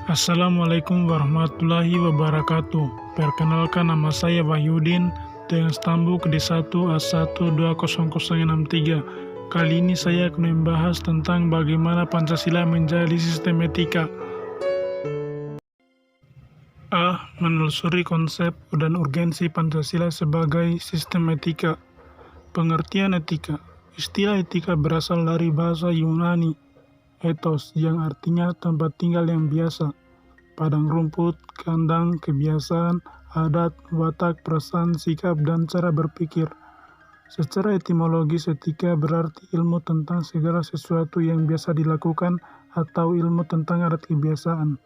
Assalamualaikum warahmatullahi wabarakatuh. Perkenalkan, nama saya Wahyudin dengan stambuk D1A120063. Kali ini saya akan membahas tentang bagaimana Pancasila menjadi sistem etika. A. Menelusuri konsep dan urgensi Pancasila sebagai sistem etika. Pengertian etika. Istilah etika berasal dari bahasa Yunani, ethos, yang artinya tempat tinggal yang biasa, padang rumput, kandang, kebiasaan, adat, watak, perasaan, sikap, dan cara berpikir. Secara etimologis, etika berarti ilmu tentang segala sesuatu yang biasa dilakukan atau ilmu tentang adat kebiasaan.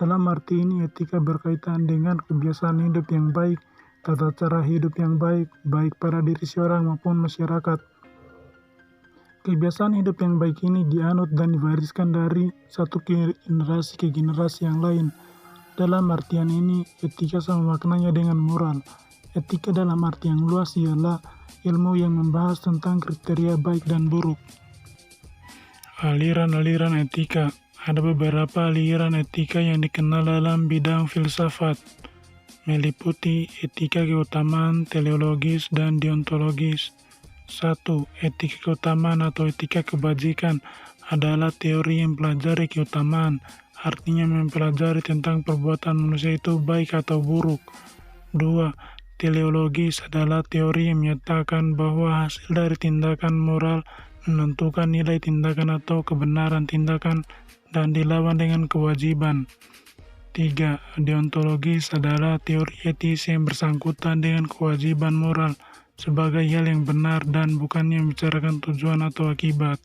Dalam arti ini, etika berkaitan dengan kebiasaan hidup yang baik, tata cara hidup yang baik, baik pada diri seorang maupun masyarakat. Kebiasaan hidup yang baik ini dianut dan diwariskan dari satu generasi ke generasi yang lain. Dalam artian ini, etika sama maknanya dengan moral. Etika dalam arti yang luas ialah ilmu yang membahas tentang kriteria baik dan buruk. Aliran-aliran etika. Ada beberapa aliran etika yang dikenal dalam bidang filsafat, meliputi etika keutamaan, teleologis, dan deontologis. 1. Etika keutamaan atau etika kebajikan adalah teori yang mempelajari keutamaan, artinya mempelajari tentang perbuatan manusia itu baik atau buruk. 2. Teleologis adalah teori yang menyatakan bahwa hasil dari tindakan moral menentukan nilai tindakan atau kebenaran tindakan dan dilawan dengan kewajiban. 3. Deontologis adalah teori etis yang bersangkutan dengan kewajiban moral sebagai hal yang benar dan bukannya membicarakan tujuan atau akibat.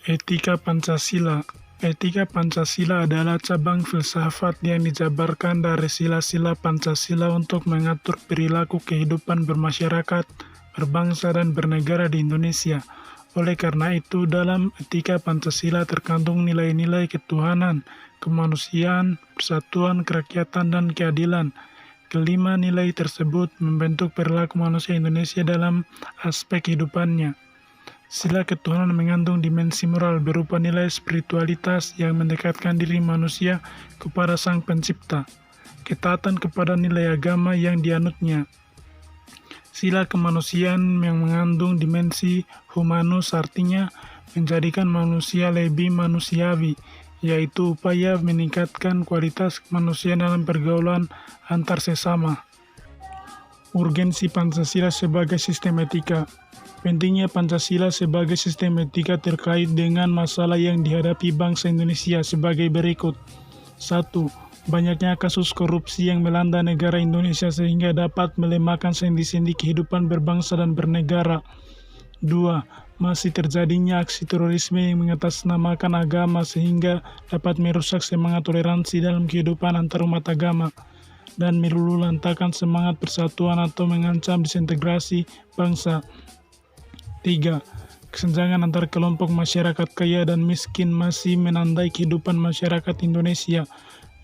Etika Pancasila. Etika Pancasila adalah cabang filsafat yang dijabarkan dari sila-sila Pancasila untuk mengatur perilaku kehidupan bermasyarakat, berbangsa, dan bernegara di Indonesia. Oleh karena itu, dalam etika Pancasila terkandung nilai-nilai ketuhanan, kemanusiaan, persatuan, kerakyatan, dan keadilan. Kelima nilai tersebut membentuk perilaku manusia Indonesia dalam aspek kehidupannya. Sila ketuhanan mengandung dimensi moral berupa nilai spiritualitas yang mendekatkan diri manusia kepada Sang Pencipta, ketaatan kepada nilai agama yang dianutnya. Sila kemanusiaan yang mengandung dimensi humanus, artinya menjadikan manusia lebih manusiawi, yaitu upaya meningkatkan kualitas manusia dalam pergaulan antar sesama. Urgensi Pancasila sebagai sistem etika. Pentingnya Pancasila sebagai sistem etika terkait dengan masalah yang dihadapi bangsa Indonesia sebagai berikut. 1. Banyaknya kasus korupsi yang melanda negara Indonesia sehingga dapat melemahkan sendi-sendi kehidupan berbangsa dan bernegara. 2. Masih terjadinya aksi terorisme yang mengatasnamakan agama sehingga dapat merusak semangat toleransi dalam kehidupan antarumat agama dan meluluhlantakan semangat persatuan atau mengancam disintegrasi bangsa. 3. Kesenjangan antar kelompok masyarakat kaya dan miskin masih menandai kehidupan masyarakat Indonesia.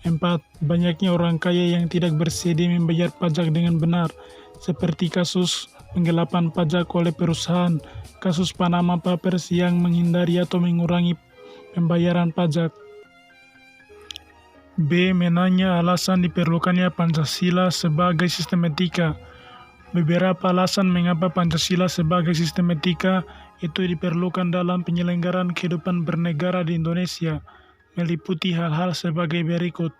4. Banyaknya orang kaya yang tidak bersedia membayar pajak dengan benar, seperti kasus penggelapan pajak oleh perusahaan, kasus Panama Papers yang menghindari atau mengurangi pembayaran pajak. B. Menanya alasan diperlukannya Pancasila sebagai sistem etika. Beberapa alasan mengapa Pancasila sebagai sistem etika itu diperlukan dalam penyelenggaraan kehidupan bernegara di Indonesia, meliputi hal-hal sebagai berikut.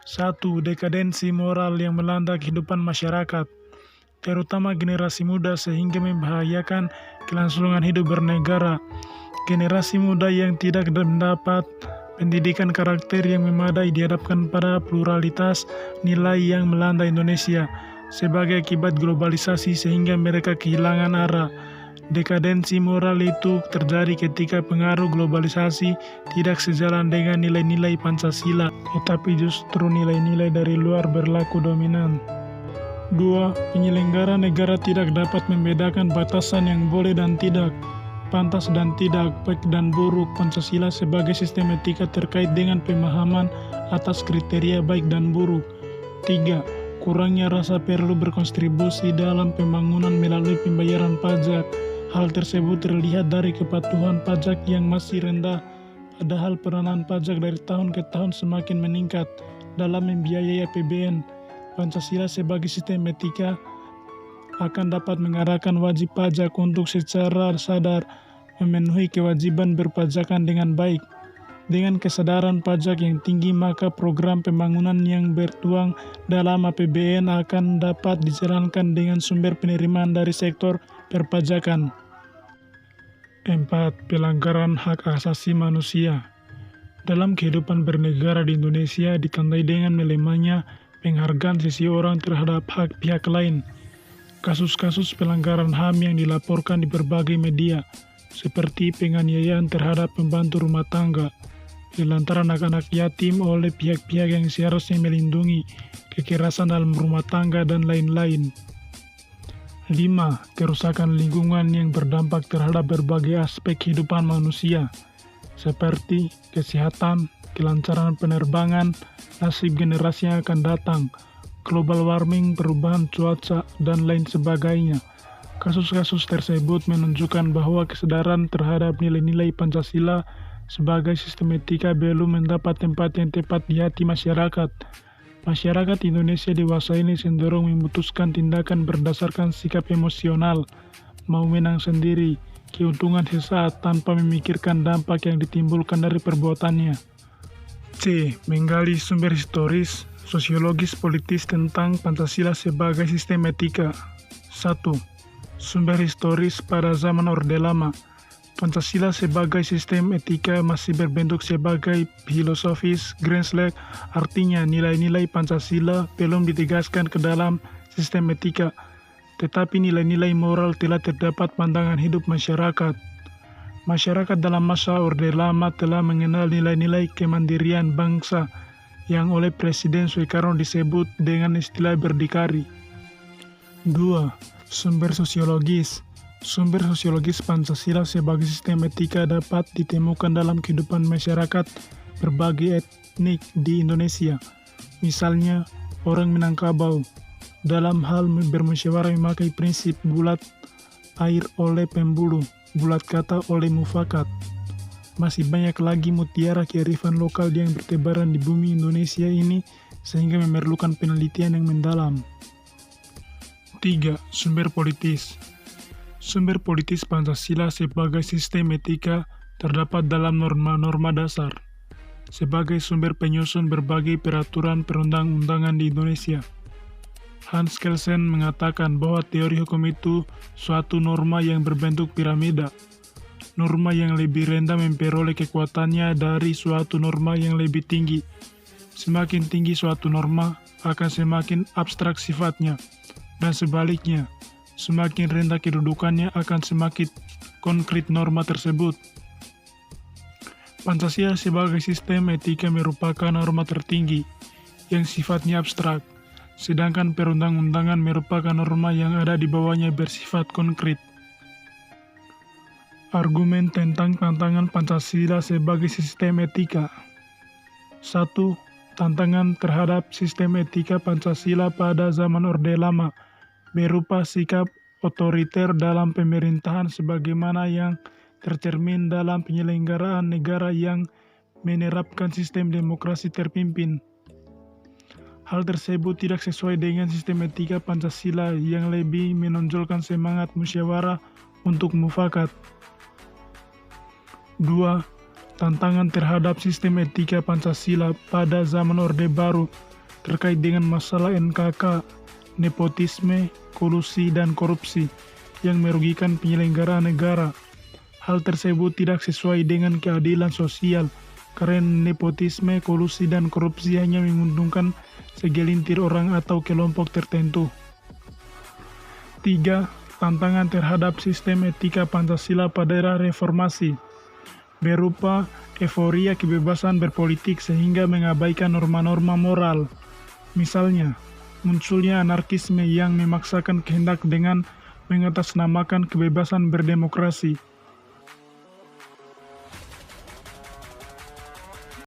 1. Dekadensi moral yang melanda kehidupan masyarakat, terutama generasi muda sehingga membahayakan kelangsungan hidup bernegara. Generasi muda yang tidak mendapat pendidikan karakter yang memadai dihadapkan pada pluralitas nilai yang melanda Indonesia sebagai akibat globalisasi sehingga mereka kehilangan arah. Dekadensi moral itu terjadi ketika pengaruh globalisasi tidak sejalan dengan nilai-nilai Pancasila, tetapi justru nilai-nilai dari luar berlaku dominan. 2. Penyelenggara negara tidak dapat membedakan batasan yang boleh dan tidak, pantas dan tidak, baik dan buruk. Pancasila sebagai sistem etika terkait dengan pemahaman atas kriteria baik dan buruk. 3. Kurangnya rasa perlu berkontribusi dalam pembangunan melalui pembayaran pajak. Hal tersebut terlihat dari kepatuhan pajak yang masih rendah Padahal peranan pajak dari tahun ke tahun semakin meningkat dalam membiayai APBN. Pancasila sebagai sistem etika akan dapat mengarahkan wajib pajak untuk secara sadar memenuhi kewajiban berpajakan dengan baik. Dengan kesadaran pajak yang tinggi, maka program pembangunan yang bertuang dalam APBN akan dapat dijalankan dengan sumber penerimaan dari sektor perpajakan. 4. Pelanggaran hak asasi manusia. Dalam kehidupan bernegara di Indonesia ditandai dengan melemahnya penghargaan seseorang terhadap hak pihak lain. Kasus-kasus pelanggaran HAM yang dilaporkan di berbagai media, seperti penganiayaan terhadap pembantu rumah tangga, lantaran anak-anak yatim oleh pihak-pihak yang seharusnya melindungi, kekerasan dalam rumah tangga, dan lain-lain. 5. Kerusakan lingkungan yang berdampak terhadap berbagai aspek kehidupan manusia, seperti kesehatan, kelancaran penerbangan, nasib generasi yang akan datang, global warming, perubahan cuaca, dan lain sebagainya. Kasus-kasus tersebut menunjukkan bahwa kesadaran terhadap nilai-nilai Pancasila sebagai sistem etika belum mendapat tempat yang tepat di hati masyarakat. Masyarakat Indonesia dewasa ini cenderung memutuskan tindakan berdasarkan sikap emosional, mau menang sendiri, keuntungan sesaat tanpa memikirkan dampak yang ditimbulkan dari perbuatannya. C. Menggali sumber historis, sosiologis, politis tentang Pancasila sebagai sistem etika. 1. Sumber historis pada zaman Orde Lama. Pancasila sebagai sistem etika masih berbentuk sebagai filosofis Greenslack, artinya nilai-nilai Pancasila belum ditegaskan ke dalam sistem etika, tetapi nilai-nilai moral telah terdapat pandangan hidup masyarakat. Masyarakat dalam masa Orde Lama telah mengenal nilai-nilai kemandirian bangsa yang oleh Presiden Soekarno disebut dengan istilah berdikari. 2. Sumber sosiologis. Sumber sosiologis Pancasila sebagai sistem etika dapat ditemukan dalam kehidupan masyarakat berbagai etnik di Indonesia. Misalnya, orang Minangkabau dalam hal bermusyawarah memakai prinsip bulat air oleh pembulu, bulat kata oleh mufakat. Masih banyak lagi mutiara kearifan lokal yang bertebaran di bumi Indonesia ini sehingga memerlukan penelitian yang mendalam. 3. Sumber politis. Sumber politis Pancasila sebagai sistem etika terdapat dalam norma-norma dasar, sebagai sumber penyusun berbagai peraturan perundang-undangan di Indonesia. Hans Kelsen mengatakan bahwa teori hukum itu suatu norma yang berbentuk piramida. Norma yang lebih rendah memperoleh kekuatannya dari suatu norma yang lebih tinggi. Semakin tinggi suatu norma, akan semakin abstrak sifatnya, dan sebaliknya, semakin rendah kedudukannya akan semakin konkret norma tersebut. Pancasila sebagai sistem etika merupakan norma tertinggi yang sifatnya abstrak, sedangkan perundang-undangan merupakan norma yang ada di bawahnya bersifat konkret. Argumen tentang tantangan Pancasila sebagai sistem etika. 1. Tantangan terhadap sistem etika Pancasila pada zaman Orde Lama berupa sikap otoriter dalam pemerintahan sebagaimana yang tercermin dalam penyelenggaraan negara yang menerapkan sistem demokrasi terpimpin. Hal tersebut tidak sesuai dengan sistem etika Pancasila yang lebih menonjolkan semangat musyawarah untuk mufakat. 2. Tantangan terhadap sistem etika Pancasila pada zaman Orde Baru terkait dengan masalah NKK, nepotisme, kolusi, dan korupsi yang merugikan penyelenggaraan negara. Hal tersebut tidak sesuai dengan keadilan sosial karena nepotisme, kolusi, dan korupsi hanya menguntungkan segelintir orang atau kelompok tertentu. 3. Tantangan terhadap sistem etika Pancasila pada era reformasi berupa euforia kebebasan berpolitik sehingga mengabaikan norma-norma moral. Misalnya, munculnya anarkisme yang memaksakan kehendak dengan mengatasnamakan kebebasan berdemokrasi.